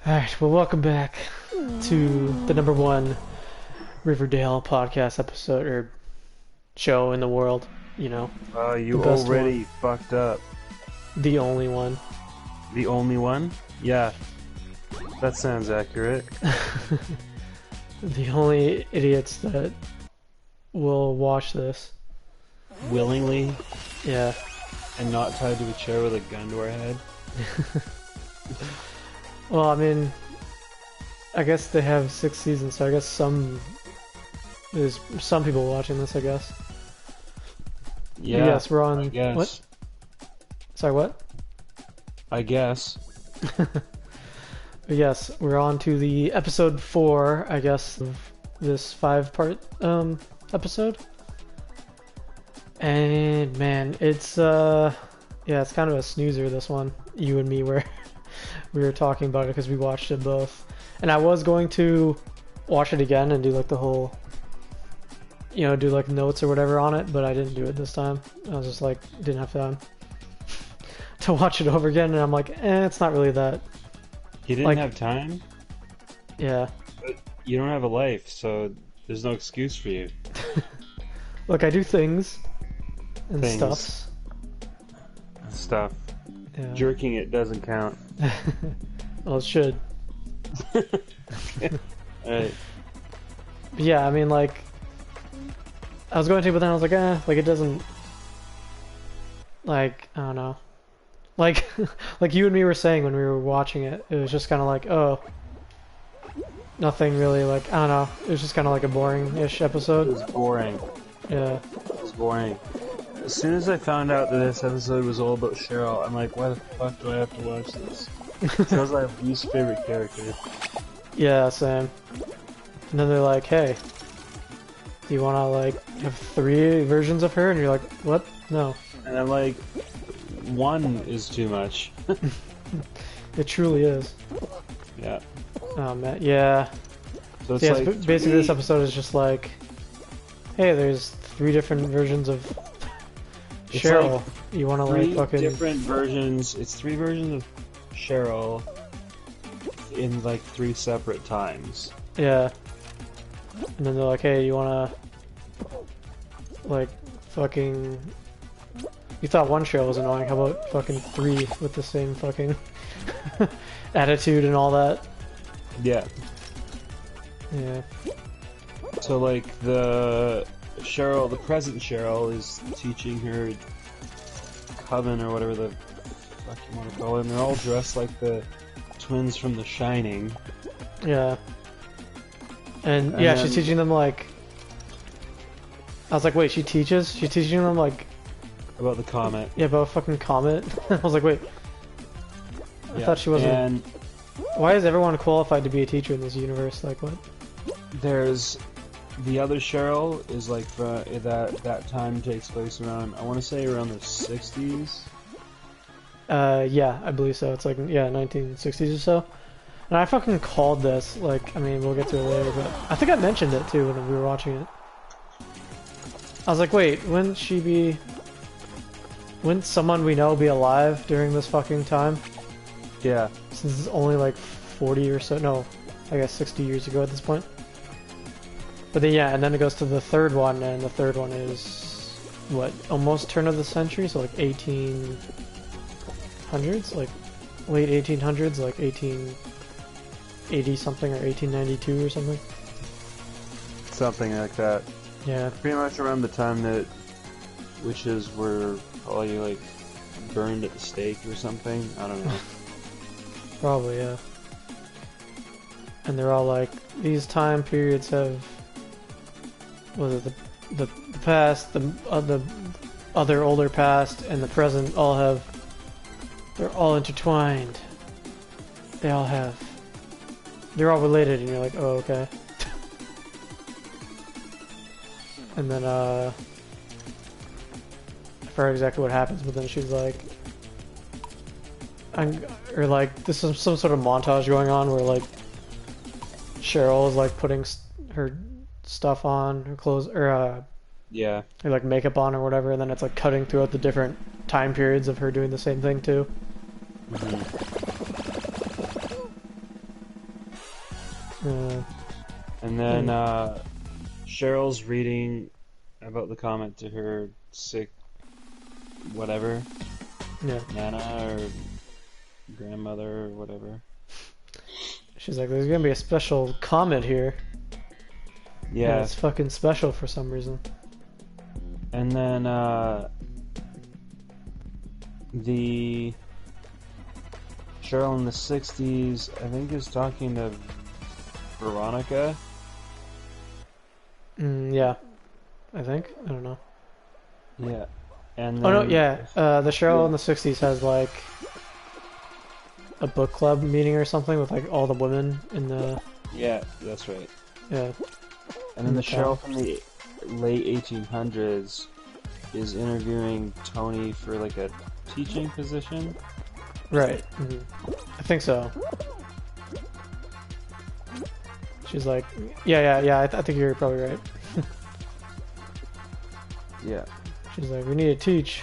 Alright, well, welcome back to the #1 Riverdale podcast episode, or show in the world, you know. You the best already one. fucked up. The only one. The only one? Yeah. That sounds accurate. The only idiots that will watch this. Willingly Yeah. and not tied to a chair with a gun to our head. Well, I mean, I guess they have 6 seasons, so I guess there's some people watching this, I guess. Yeah. Yes, we're on... I guess. What? Sorry, what? I guess. But yes, we're on to the episode 4, I guess, of this 5-part episode. And man, it's yeah, it's kind of a snoozer, this one. You and me we were talking about it because we watched it both. And I was going to watch it again and do like the whole, you know, do like notes or whatever on it, but I didn't do it this time. I was just like, didn't have time to watch it over again, and I'm like, it's not really that. You didn't Like- have time? Yeah. But you don't have a life, so there's no excuse for you. Look, I do things and Things. stuffs. Stuff. Yeah. Jerking it doesn't count. Well, it should. Alright. But yeah, I mean, like, I was going to, but then I was like, like it doesn't, like, I don't know. Like, like you and me were saying when we were watching it, it was just kind of like, oh, nothing really, like, I don't know. It was just kind of like a boring-ish It episode. was boring. Yeah. It was boring. As soon as I found out that this episode was all about Cheryl, I'm like, why the fuck do I have to watch this? Cheryl's my least favorite character. Yeah, same. And then they're like, hey, do you want to, like, have 3 versions of her? And you're like, what? No. And I'm like, one is too much. It truly is. Yeah. Oh, man. Yeah. So it's Yeah, like basically this episode is just like, hey, there's 3 different versions of It's Cheryl. like You want to three like fucking different versions. It's 3 versions of Cheryl in like 3 separate times. yeah. And then they're like, hey, you want to like fucking. You thought one Cheryl was annoying. How about fucking 3 with the same fucking attitude and all that? Yeah. Yeah. So like the Cheryl, the present Cheryl, is teaching her coven or whatever the fuck you want to call them. They're all dressed like the twins from The Shining. Yeah. And And yeah, then- she's teaching them like. I was like, wait, she teaches? She's teaching them like. About the comet. Yeah, about a fucking comet. I was like, wait. I thought she wasn't. And Why is everyone qualified to be a teacher in this universe? Like, what? there's the other Cheryl is like that time takes place around, I want to say around the 60s. Yeah, I believe so. It's like, yeah, 1960s or so. And I fucking called this, like, I mean, we'll get to it later, but I think I mentioned it too when we were watching it. I was like, wait, wouldn't someone we know be alive during this fucking time? Yeah. Since it's only like 40 or so, no, I guess 60 years ago at this point. But then, yeah, and then it goes to the third one, and the third one is, what, almost turn of the century? So like 1800s? Like late 1800s, like 1880 something or 1892 or something? Something like that. Yeah. Pretty much around the time that witches were probably like burned at the stake or something. I don't know. Probably, yeah. And they're all like, these time periods have, was it the past, the other older past, and the present all have, they're all intertwined. They're all related, and you're like, oh, okay. And then, I forgot exactly what happens, but then she's like, or like, this is some sort of montage going on where like, Cheryl is like putting her stuff on, her clothes, or Yeah. or like makeup on or whatever, and then it's like cutting throughout the different time periods of her doing the same thing too. And then Cheryl's reading about the comment to her sick whatever. Yeah. Nana or grandmother or whatever. She's like, there's gonna be a special comment here. Yeah. And it's fucking special for some reason. And then the Cheryl in the 60s, I think, is talking to Veronica. Yeah. I think. I don't know. Yeah. And then, oh no, yeah. The Cheryl in the 60s has like a book club meeting or something with like all the women in the... Yeah, that's right. Yeah. And then the Cheryl from the late 1800s is interviewing Tony for like a teaching position. Right. I think so. She's like, yeah. I think you're probably right. Yeah. She's like, we need to teach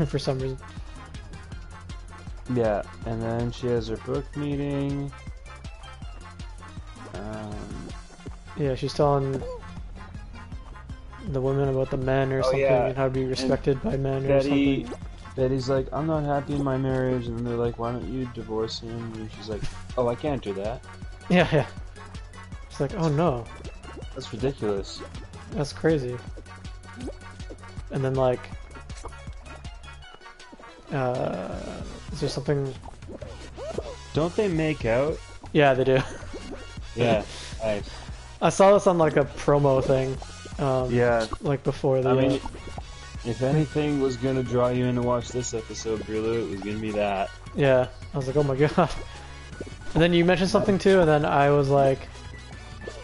for some reason. Yeah, and then she has her book meeting. Yeah, she's telling the women about the men or something and how to be respected by men or something. Betty's like, I'm not happy in my marriage, and they're like, why don't you divorce him? And she's like, oh, I can't do that. Yeah. She's like, oh no. That's ridiculous. That's crazy. And then like, is there something? Don't they make out? Yeah, they do. Yeah, nice. I saw this on like a promo thing. Yeah. Like before the. I mean, if anything was gonna draw you in to watch this episode, Brulu, it was gonna be that. Yeah, I was like, oh my god. And then you mentioned something too, and then I was like,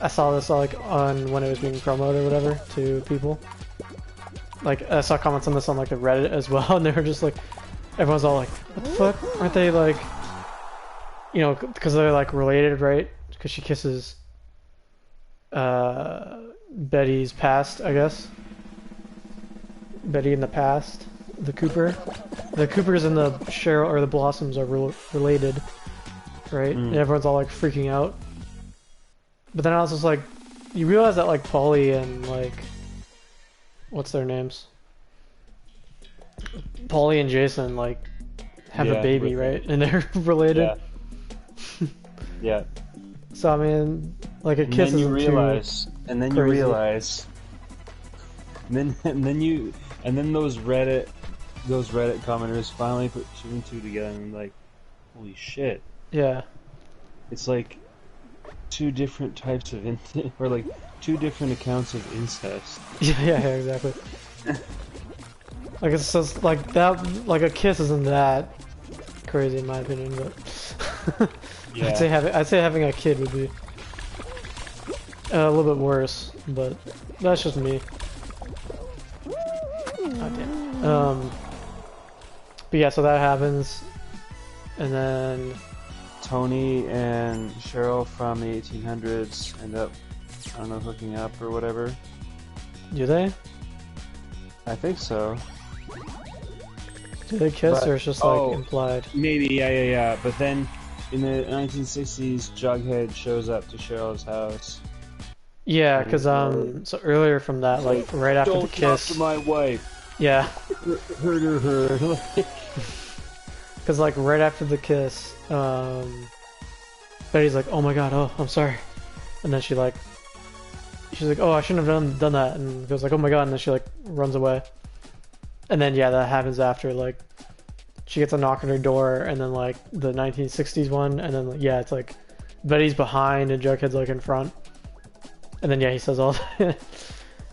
I saw this like on when it was being promoted or whatever to people. Like I saw comments on this on like the Reddit as well, and they were just like, everyone's all like, what the fuck? Aren't they like, you know, because they're like related, right? Because she kisses Betty's past, I guess. Betty in the past, the Cooper. The Coopers and the Cheryl or the Blossoms are related, right? And everyone's all like freaking out. But then I was just like, you realize that like Polly and like, what's their names? Polly and Jason like have a baby, right? And they're related. Yeah. Yeah. So I mean, like a kiss isn't and then you realize, and then those Reddit commenters finally put 2 and 2 together and like, holy shit. Yeah. It's like 2 different types of or like 2 different accounts of incest. Yeah, exactly. Like it's just like that. Like a kiss isn't that crazy in my opinion, but yeah. I'd say having a kid would be a little bit worse, but that's just me. God damn. But yeah, so that happens, and then Tony and Cheryl from the 1800s end up, I don't know, hooking up or whatever. Do they? I think so. Do they kiss, or it's just like implied? Maybe, yeah. But then in the 1960s, Jughead shows up to Cheryl's house. Yeah, because so earlier from that, like right after the kiss. Don't talk to my wife. Yeah. Her. Because like right after the kiss, Betty's like, "Oh my god, oh I'm sorry," and then she's like, "Oh, I shouldn't have done that," and goes like, "Oh my god," and then she like runs away. And then yeah, that happens after like she gets a knock on her door, and then like the 1960s one, and then yeah, it's like Betty's behind and Jughead's like in front, and then yeah, he says all, you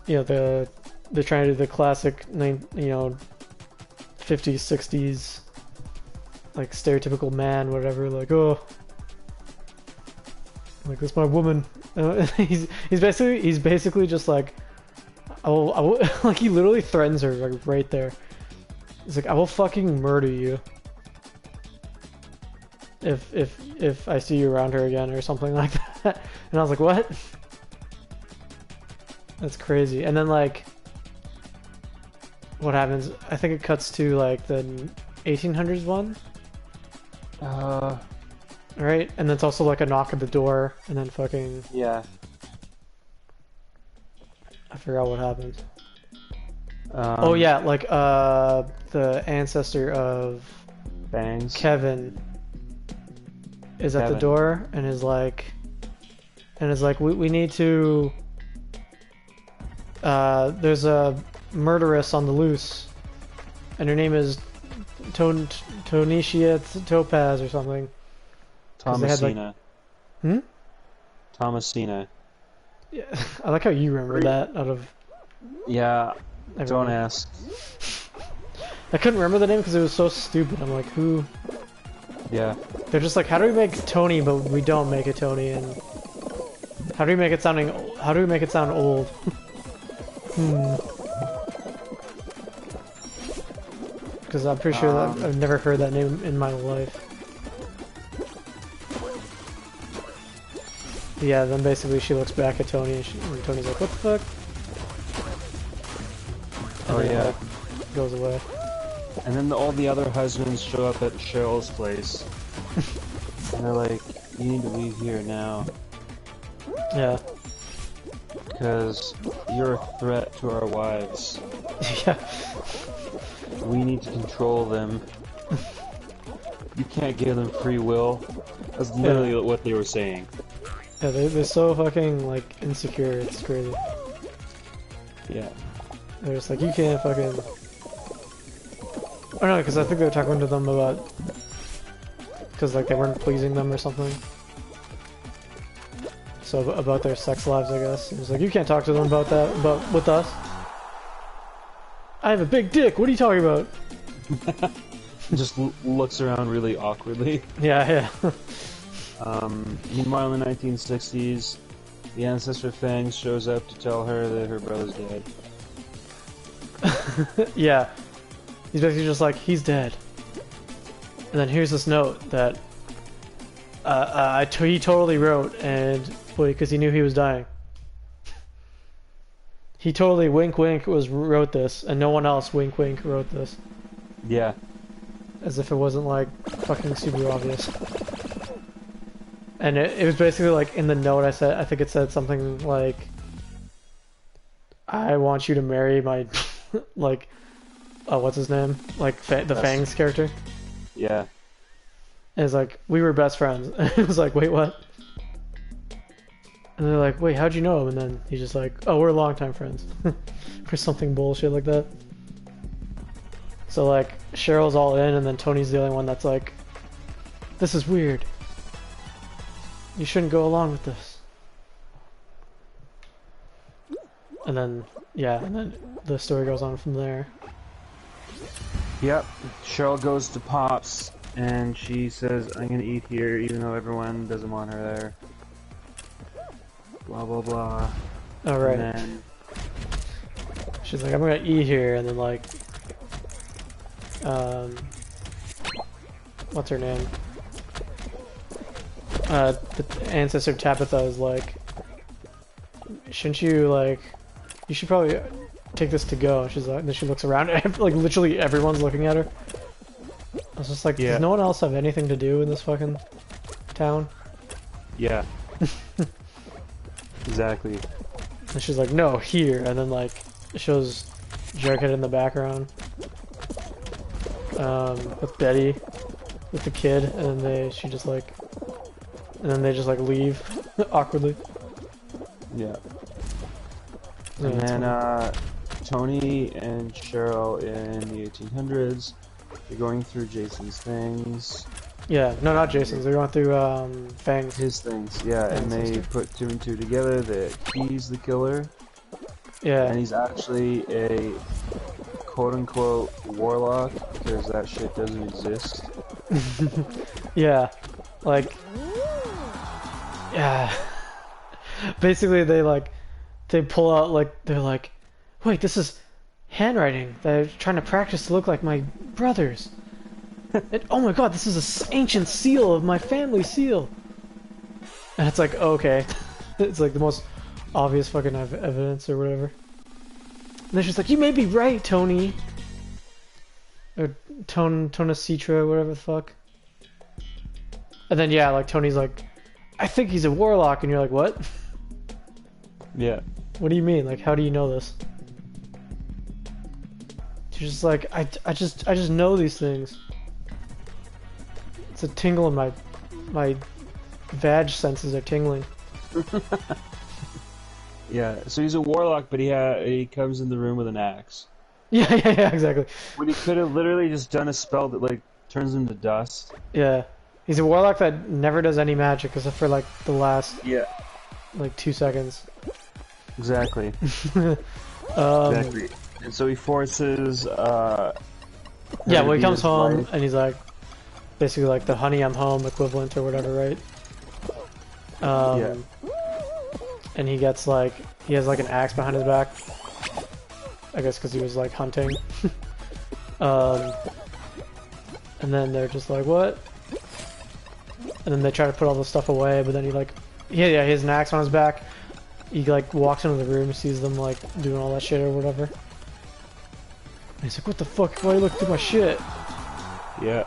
know, they're trying to do the classic, you know, 50s 60s like stereotypical man, whatever, like, oh, like that's my woman. He's basically just like, I will like he literally threatens her like right there. He's like, I will fucking murder you if I see you around her again or something like that. And I was like, what? That's crazy. And then like, what happens? I think it cuts to like the 1800s one. Right? And it's also like a knock at the door, and then fucking... Yeah. I forgot what happened. Um, Oh yeah, like, the ancestor of Bangs. Kevin is at the Kevin. door, and is like... we need to... there's a murderess on the loose, and her name is Tonisha Topaz or something. Thomasina. Hmm? Thomasina. Yeah, I like how you remember that out of Yeah, everyone. don't ask. I couldn't remember the name because it was so stupid. I'm like, who? Yeah. They're just like, how do we make Tony, but we don't make it Tony, and how do we make it sound old? Because I'm pretty sure that I've never heard that name in my life. Yeah, then basically she looks back at Tony, and Tony's like, what the fuck? And Oh then, yeah. like, goes away. And then all the other husbands show up at Cheryl's place. And they're like, you need to leave here now. Yeah. Because you're a threat to our wives. Yeah. We need to control them. You can't give them free will. That's literally what they were saying. Yeah, they're so fucking, like, insecure, it's crazy. Yeah. They're just like, you can't fucking... Oh no, because I think they were talking to them about... Because, like, they weren't pleasing them or something. So, about their sex lives, I guess. It was like, you can't talk to them about that, with us. I have a big dick, what are you talking about? Just looks around really awkwardly. Yeah, yeah. Meanwhile, in the 1960s, the ancestor Fang shows up to tell her that her brother's dead. Yeah. He's basically just like, he's dead. And then here's this note that he totally wrote, and because he knew he was dying. He totally wink wrote this, and no one else wink wrote this. Yeah. As if it wasn't like fucking super obvious. And it was basically like in the note I think it said something like, I want you to marry my like what's his name? Like the Fangs character. Yeah. And it's like, we were best friends. And it was like, wait, what? And they're like, wait, how'd you know him? And then he's just like, oh, we're longtime friends. Or something bullshit like that. So like, Cheryl's all in, and then Tony's the only one that's like, this is weird. You shouldn't go along with this. And then, yeah, and then the story goes on from there. Yep. Cheryl goes to Pop's, and she says, I'm gonna eat here, even though everyone doesn't want her there. Blah, blah, blah. Alright. And then... She's like, I'm gonna eat here, and then like, what's her name? The ancestor Tabitha is like, shouldn't you like, you should probably take this to go. And she's like, and then she looks around, and like literally everyone's looking at her. I was just like, yeah. Does no one else have anything to do in this fucking town? Yeah. Exactly. And she's like, no, here, and then like, it shows Jughead in the background. With Betty, with the kid, and then they just like leave awkwardly. Yeah. And then Tony and Cheryl in the 1800s, they're going through Jason's things. Yeah, no, not Jason's. They're going through Fang's. His things, yeah, and they put two and two together that he's the killer. Yeah. And he's actually a quote-unquote warlock, because that shit doesn't exist. Yeah, like, yeah. Basically, they pull out, like, they're like, wait, this is handwriting. They're trying to practice to look like my brothers. And, oh my god, this is an ancient seal of my family seal. And it's like, okay. It's like the most obvious fucking evidence or whatever. And then she's like, you may be right, Tony. Or Tonacitra, whatever the fuck. And then yeah, like Tony's like, I think he's a warlock, and you're like, what? Yeah. What do you mean? Like, how do you know this? She's just like, I just know these things. It's a tingle in my vag senses are tingling. Yeah. So he's a warlock, but he comes in the room with an axe. Yeah, exactly. When he could have literally just done a spell that like turns him to dust. Yeah, he's a warlock that never does any magic except for like the last like 2 seconds. Exactly. Exactly. And so he forces. Yeah, well, he comes home and he's like, basically like the honey I'm home equivalent or whatever, right? Yeah. And he gets like, he has like an axe behind his back. I guess because he was like hunting. And then they're just like, what? And then they try to put all the stuff away, but then he like, yeah, he has an axe on his back. He like walks into the room, sees them like doing all that shit or whatever. And he's like, what the fuck? Why are you looking through my shit? Yeah.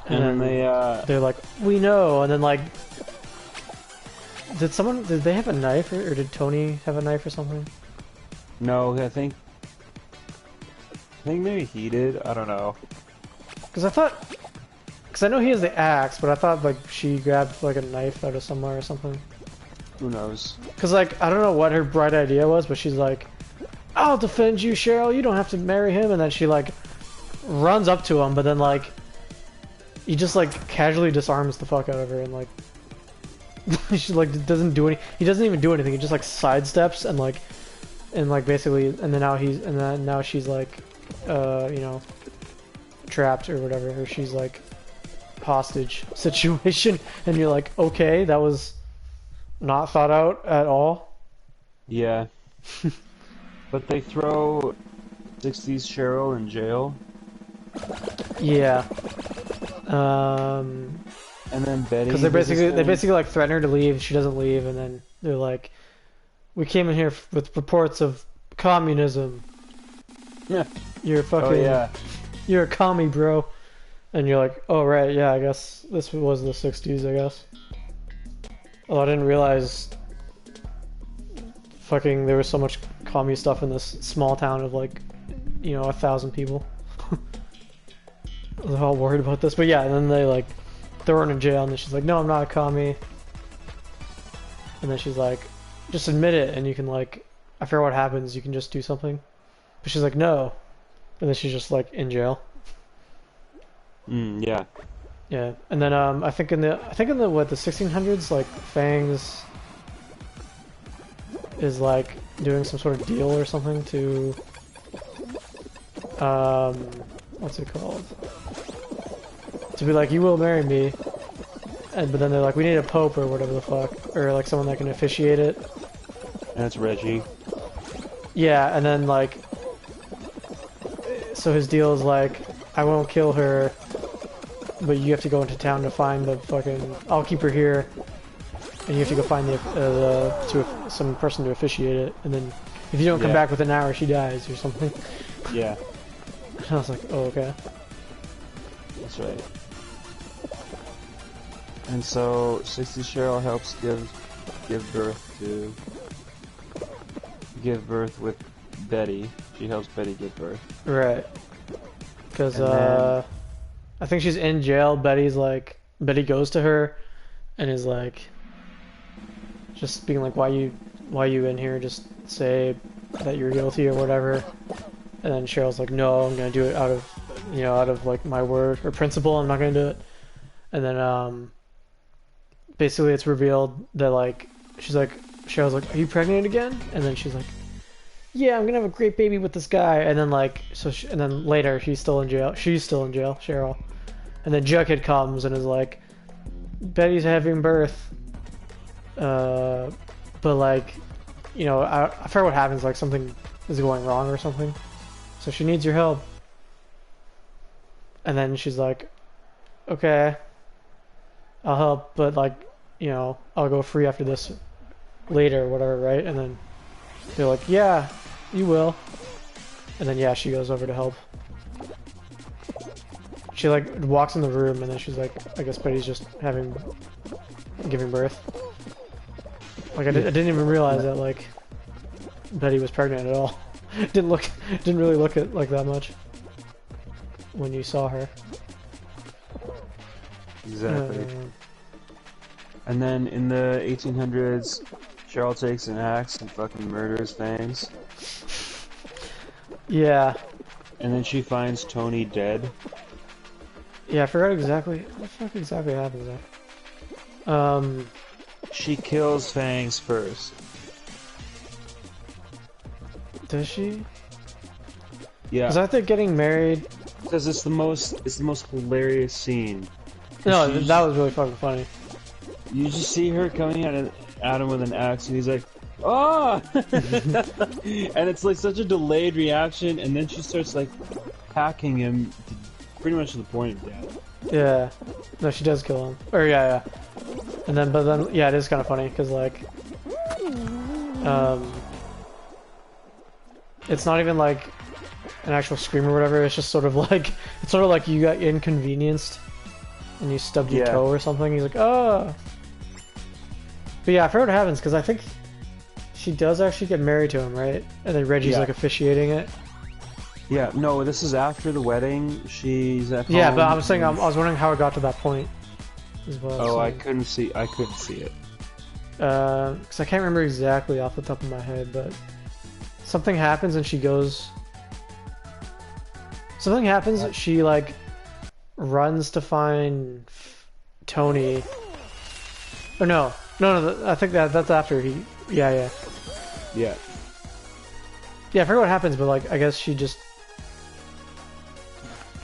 And then they're like, we know. And then like, did they have a knife or did Tony have a knife or something? No, I think maybe he did. I don't know. Because I know he has the axe, but I thought like she grabbed like a knife out of somewhere or something. Who knows? Because like I don't know what her bright idea was, but she's like, I'll defend you, Cheryl. You don't have to marry him. And then she like runs up to him, but then like he just like casually disarms the fuck out of her and like she like doesn't do any. He doesn't even do anything. He just like sidesteps and like basically, and then now she's like, you know, trapped or whatever, or she's like hostage situation, and you're like, okay, that was not thought out at all. Yeah. But they throw 60s Cheryl in jail. Yeah. And then Betty. Because they basically like threaten her to leave. She doesn't leave, and then they're like, "We came in here with reports of communism. Yeah. You're fucking. Oh yeah. You're a commie, bro." And you're like, "Oh right, yeah. I guess this was the '60s. I guess." Oh, I didn't realize. Fucking, there was so much commie stuff in this small town of like, you know, 1,000 people. I was all worried about this, but yeah, and then they like throw her in jail, and then she's like, "No, I'm not a commie." And then she's like, "Just admit it, and you can like, I forget what happens. You can just do something." But she's like, "No," and then she's just like in jail. Yeah. Yeah, and then I think in the what, the 1600s, like Fangs is like doing some sort of deal or something to what's it called? To be like, you will marry me, but then they're like, we need a pope or whatever the fuck, or like someone that can officiate it. And it's Reggie. Yeah, and then like, so his deal is like, I won't kill her, but you have to go into town to find the fucking. I'll keep her here, and you have to go find some person to officiate it, and then if you don't come back within an hour, she dies or something. Yeah. And I was like, oh okay. That's right. And so 60 Cheryl helps give birth with Betty. She helps Betty give birth. Right. Because I think she's in jail. Betty goes to her and is like, just being like, why you in here? Just say that you're guilty or whatever. And then Cheryl's like, no, I'm gonna do it out of like my word or principle. I'm not gonna do it. And then basically it's revealed that like Cheryl's like, are you pregnant again? And then she's like, yeah, I'm gonna have a great baby with this guy. And then like, and then later she's still in jail, Cheryl. And then Jughead comes and is like, Betty's having birth, but like, you know, I forget what happens, like something is going wrong or something, so she needs your help. And then she's like, okay, I'll help, but like, you know, I'll go free after this later or whatever, right? And then they're like, yeah, you will. And then yeah, she goes over to help. She like walks in the room, and then she's like, I guess Betty's just having giving birth. Like I didn't even realize that like Betty was pregnant at all. Didn't really look at like that much when you saw her. Exactly. And then in the 1800s, Cheryl takes an axe and fucking murders Fangs. Yeah. And then she finds Tony dead. Yeah, I forgot exactly what the fuck exactly happened there. She kills Fangs first. Does she? Yeah. Because I think getting married. Because it's the most hilarious scene. No, that was really fucking funny. You just see her coming at him with an axe, and he's like, "Oh!" And it's like such a delayed reaction, and then she starts like hacking him, pretty much to the point of death. Yeah. No, she does kill him. Or yeah. And then, but then, yeah, it is kind of funny because like, it's not even like an actual scream or whatever. It's just sort of like you got inconvenienced and you stubbed your toe or something. He's like, oh. But yeah, I forgot what happens because I think she does actually get married to him, right? And then Reggie's like officiating it. Yeah, no, this is after the wedding. She's at home. Yeah, but I'm saying I was wondering how it got to that point. Oh, I couldn't see it. Because I can't remember exactly off the top of my head, but something happens and she goes. Something happens. She like runs to find Tony. Or no. I think that's after he. Yeah. Yeah, I forget what happens, but like I guess she just.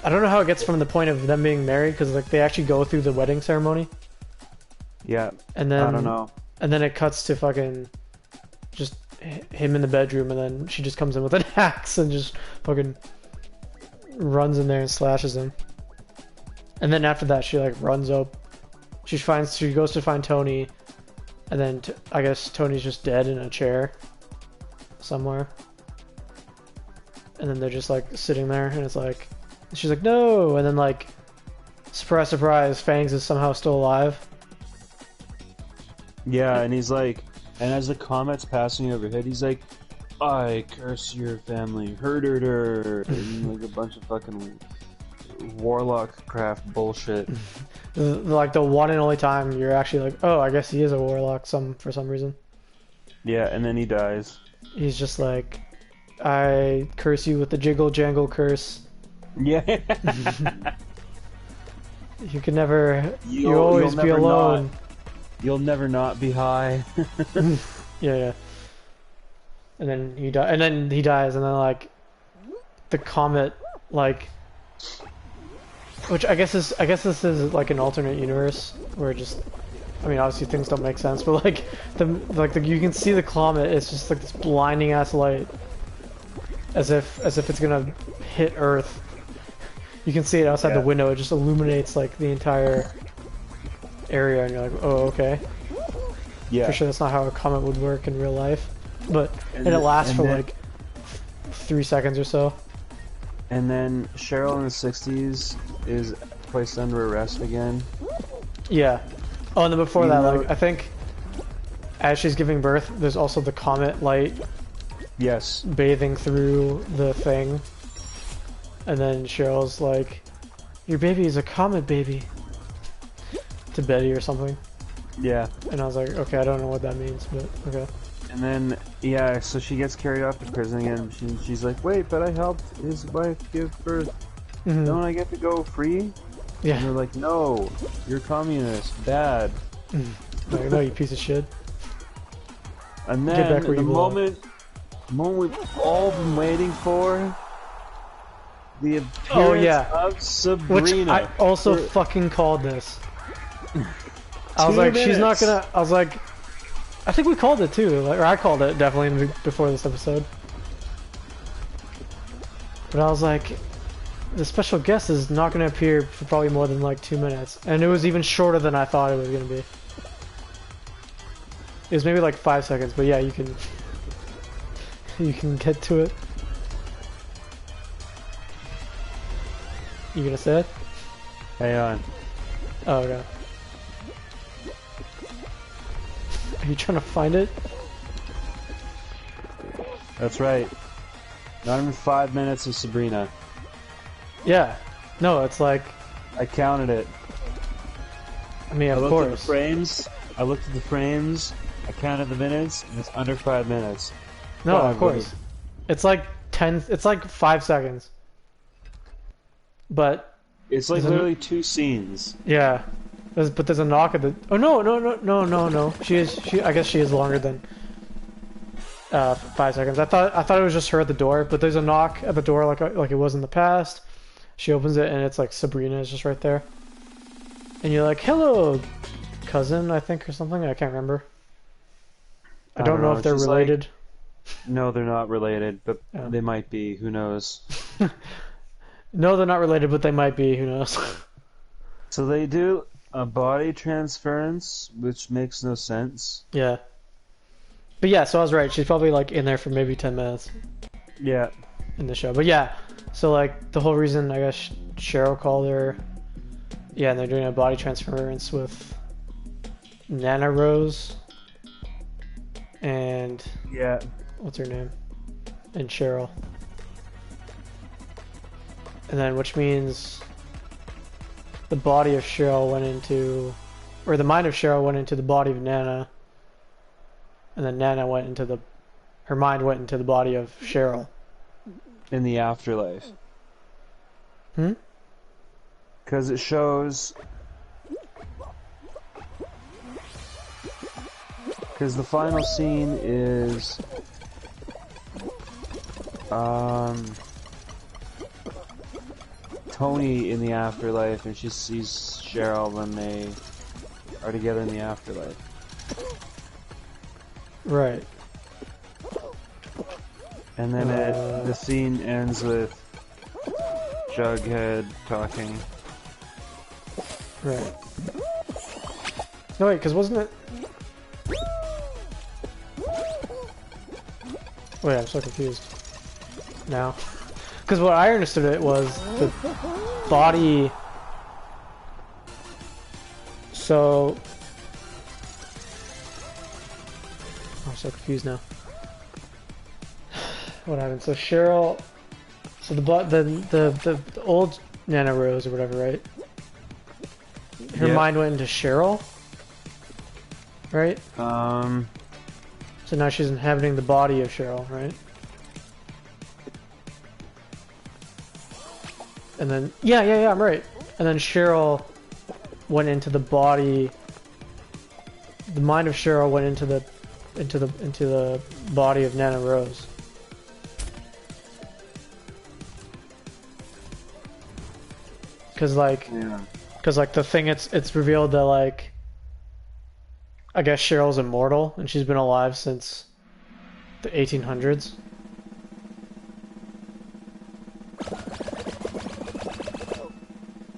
I don't know how it gets from the point of them being married because like they actually go through the wedding ceremony. Yeah. And then I don't know. And then it cuts to fucking just him in the bedroom, and then she just comes in with an axe and just fucking runs in there and slashes him. And then after that, she like runs up. She goes to find Tony, and then I guess Tony's just dead in a chair somewhere. And then they're just like sitting there, and it's like. She's like, no! And then, like, surprise, surprise, Fangs is somehow still alive. Yeah, and he's like, and as the comet's passing overhead, he's like, I curse your family, herder, and like a bunch of fucking warlock craft bullshit. Like, the one and only time you're actually like, oh, I guess he is a warlock for some reason. Yeah, and then he dies. He's just like, I curse you with the jiggle jangle curse. Yeah. You can never. You'll always be alone. You'll never not be high. Yeah. And then he dies, and then like the comet, like, which I guess this is like an alternate universe where just, I mean, obviously things don't make sense, but like you can see the comet. It's just like this blinding ass light, as if it's gonna hit Earth. You can see it outside the window. It just illuminates like the entire area, and you're like, "Oh, okay." Yeah. For sure, that's not how a comet would work in real life, but and it lasts for like 3 seconds or so. And then Cheryl in the '60s is placed under arrest again. Yeah. Oh, and then before that, like I think, as she's giving birth, there's also the comet light. Yes. Bathing through the thing. And then Cheryl's like, your baby is a comet baby. To Betty or something. Yeah. And I was like, okay, I don't know what that means, but okay. And then, yeah, so she gets carried off to prison again. She's like, wait, but I helped his wife give birth. Mm-hmm. Don't I get to go free? Yeah. And they're like, no, you're communist. Bad. Like, no, you piece of shit. And then the moment we've all been waiting for, the appearance of Sabrina. Which I also fucking called this. I was like, she's not gonna. I was like, I think we called it too, like, or I called it definitely before this episode. But I was like, the special guest is not gonna appear for probably more than like 2 minutes, and it was even shorter than I thought it was gonna be. It was maybe like 5 seconds, but yeah, you can get to it. You gonna say it? Hang on. Oh, okay. Are you trying to find it? That's right. Not even 5 minutes of Sabrina. Yeah. No, it's like... I counted it. I mean, of I looked course. at the frames. I looked at the frames. I counted the minutes, and it's under 5 minutes. No, of course. It's like 10... It's like 5 seconds. But... It's like literally 2 scenes. Yeah. But there's a knock at the... Oh, no. I guess she is longer than 5 seconds. I thought it was just her at the door, but there's a knock at the door like it was in the past. She opens it and it's like Sabrina is just right there. And you're like, hello, cousin, I think, or something. I can't remember. I don't know if they're related. Like, no, they're not related, but they might be. Who knows? No, they're not related, but they might be. Who knows? So they do a body transference, which makes no sense. Yeah. But yeah, so I was right. She's probably like in there for maybe 10 minutes. Yeah. In the show. But yeah, so like the whole reason I guess Cheryl called her. Yeah, and they're doing a body transference with Nana Rose. And... Yeah. What's her name? And Cheryl. And then, which means the body of Cheryl went into, or the mind of Cheryl went into the body of Nana, and then Nana went into the, her mind went into the body of Cheryl. In the afterlife. Hmm? Because it shows... Because the final scene is... Tony in the afterlife, and she sees Cheryl when they are together in the afterlife. Right. And then the scene ends with Jughead talking. Right. No, wait, because wasn't it... Wait, I'm so confused now. Because what I understood it was the body... So... I'm so confused now. What happened? So Cheryl... So the old Nana Rose or whatever, right? Her mind went into Cheryl? Right? So now she's inhabiting the body of Cheryl, right? And then yeah, I'm right. And then Cheryl went into the body. The mind of Cheryl went into the body of Nana Rose. Cause like the thing it's revealed that like I guess Cheryl's immortal and she's been alive since the 1800s.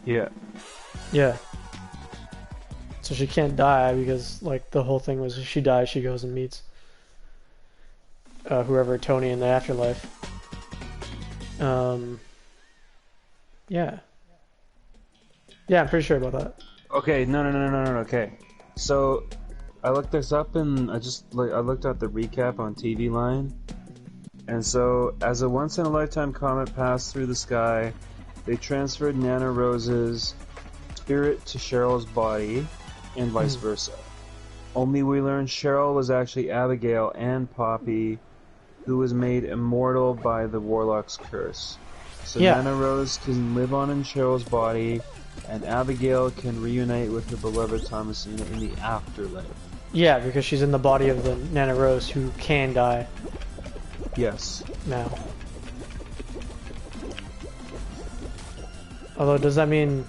Yeah. Yeah. So she can't die because like the whole thing was if she dies she goes and meets whoever Tony in the afterlife. Yeah. Yeah, I'm pretty sure about that. Okay, no, okay. So, I looked this up and I looked at the recap on TV Line. And so, as a once-in-a-lifetime comet passed through the sky, they transferred Nana Rose's spirit to Cheryl's body, and vice versa. Only we learned Cheryl was actually Abigail and Poppy, who was made immortal by the Warlock's curse. So Nana Rose can live on in Cheryl's body, and Abigail can reunite with her beloved Thomasina in the afterlife. Yeah, because she's in the body of the Nana Rose who can die. Yes. Now. Although, does that mean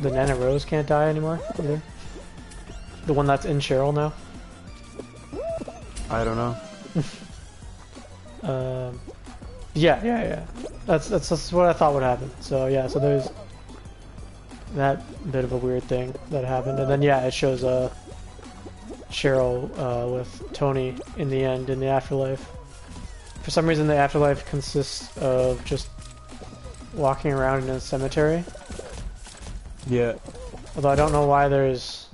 the Nana Rose can't die anymore either? The one that's in Cheryl now? I don't know. Yeah. That's what I thought would happen. So yeah, so there's that bit of a weird thing that happened, and then yeah, it shows Cheryl with Tony in the end in the afterlife. For some reason, the afterlife consists of just walking around in a cemetery. Yeah. Although I don't know why there's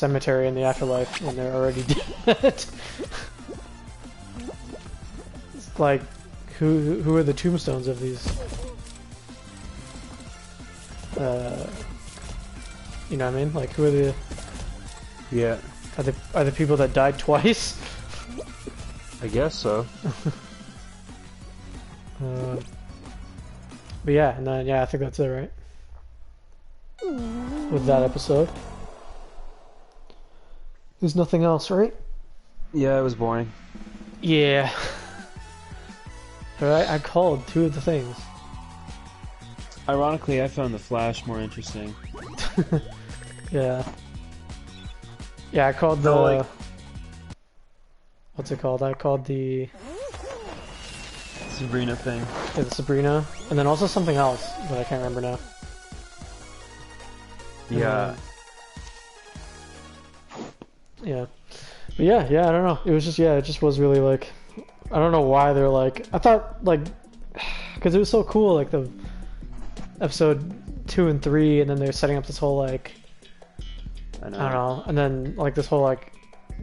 cemetery in the afterlife when they're already dead. It's like, who are the tombstones of these? You know what I mean? Like, who are the? Yeah. Are the people that died twice? I guess so. But yeah, and then yeah, I think that's it, right? With that episode, there's nothing else, right? Yeah, it was boring. Yeah. But I called 2 of the things. Ironically, I found the Flash more interesting. Yeah. Yeah, I called the... So, like... What's it called? I called the... Sabrina thing. Yeah, the Sabrina. And then also something else, but I can't remember now. Yeah. Yeah. But yeah, I don't know. It was just, yeah, it just was really like... I don't know why they're like... I thought, like... Because it was so cool, like the... Episode 2 and 3, and then they're setting up this whole, like... I don't know. And then, like, this whole, like...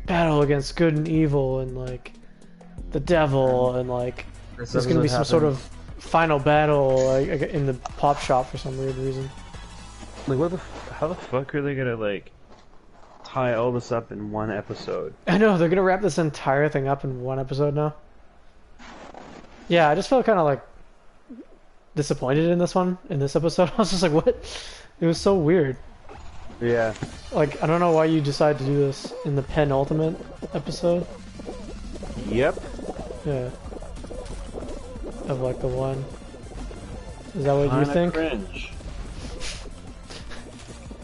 Battle against good and evil, and, like... The devil, and, like... There's gonna be some sort of final battle, like, in the pop shop for some weird reason. Like, how the fuck are they gonna, like... tie all this up in one episode? I know, they're gonna wrap this entire thing up in one episode now. Yeah, I just felt kind of, like... disappointed in this episode. I was just like, what? It was so weird. Yeah. Like, I don't know why you decided to do this in the penultimate episode. Yep. Yeah. Of like the one. Is that what you think? Cringe.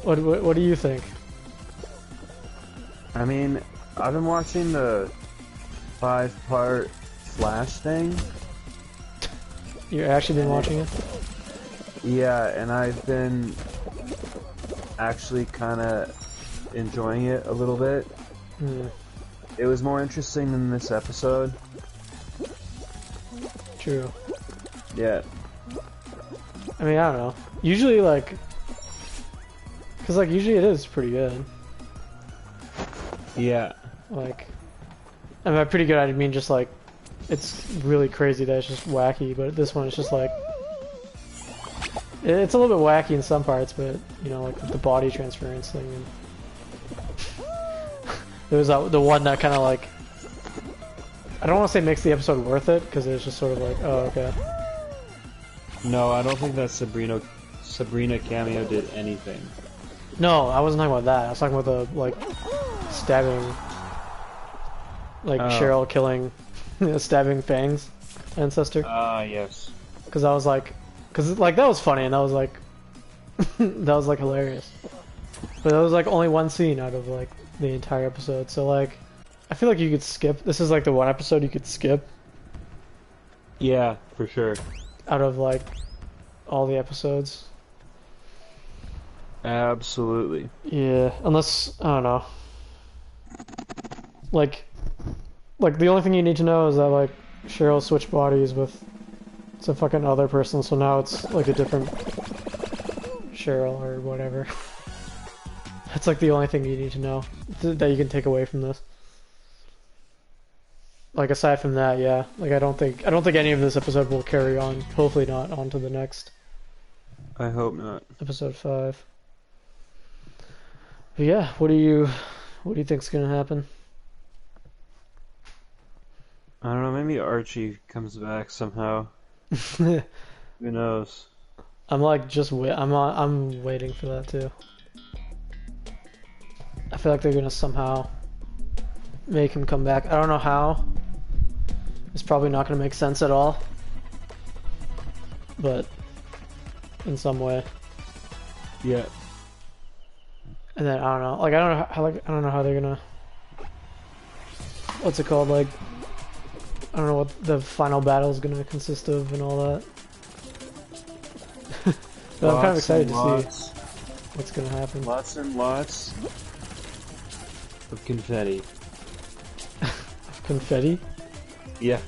What do you think? I mean, I've been watching the 5-part Flash thing. You've actually been watching it? Yeah, and I've been actually kind of enjoying it a little bit. It was more interesting than this episode. True. Yeah. I mean, I don't know. Usually, like... Because, like, usually it is pretty good. Yeah. Like... I mean, by pretty good, I mean just, like... It's really crazy that it's just wacky, but this one is just, like... It's a little bit wacky in some parts, but, you know, like, the body transference thing. And... There was the one that kind of, like... I don't want to say makes the episode worth it, because it's just sort of like, oh, okay. No, I don't think that Sabrina cameo did anything. No, I wasn't talking about that. I was talking about the, like, stabbing... Like, Cheryl killing... stabbing Fang's ancestor. Yes. Because I was like... Because, like, that was funny, and that was, like... that was, like, hilarious. But that was, like, only one scene out of, like, the entire episode. So, like... I feel like you could skip. This is, like, the one episode you could skip. Yeah, for sure. Out of, like, all the episodes. Absolutely. Yeah, unless... I don't know. Like, the only thing you need to know is that, like, Cheryl switched bodies with some fucking other person, so now it's, like, a different Cheryl or whatever. That's, like, the only thing you need to know that you can take away from this. Like, aside from that, yeah. Like, I don't think any of this episode will carry on. Hopefully not on to the next. I hope not. Episode 5. But yeah, what do you think's gonna happen? I don't know, maybe Archie comes back somehow. Who knows? I'm like I'm waiting for that too. I feel like they're gonna somehow make him come back. I don't know how. It's probably not gonna make sense at all. But in some way. Yeah. And then I don't know. Like I don't know how they're gonna. What's it called? Like I don't know what the final battle is gonna consist of and all that. But I'm kind of excited to see what's gonna happen. Lots and lots of confetti. Confetti? Yeah.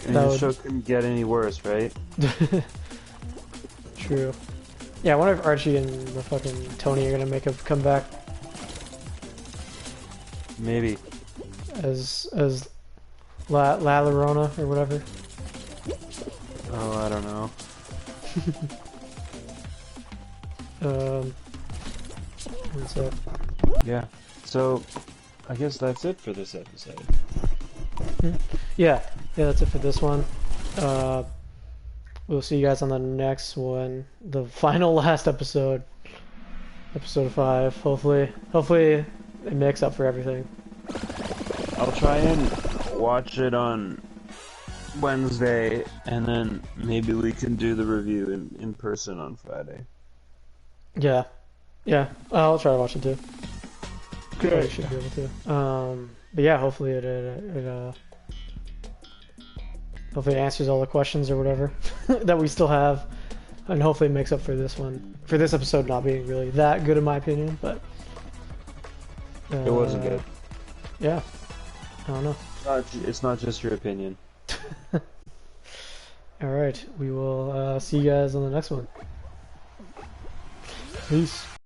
And the show couldn't get any worse, right? True. Yeah, I wonder if Archie and the fucking Tony are gonna make a comeback Maybe. as La Llorona or whatever. Oh, I don't know. What's that? Yeah. So, I guess that's it for this episode. Yeah, that's it for this one. We'll see you guys on the next one, the final last episode, episode 5. Hopefully it makes up for everything. I'll try and watch it on Wednesday, and then maybe we can do the review in person on Friday. Yeah, I'll try to watch it too. Good. I should be able to. But yeah, hopefully it hopefully it answers all the questions or whatever that we still have, and hopefully it makes up for this one, for this episode not being really that good in my opinion. But It wasn't good. Yeah, I don't know. It's not just your opinion. All right, we will see you guys on the next one. Peace.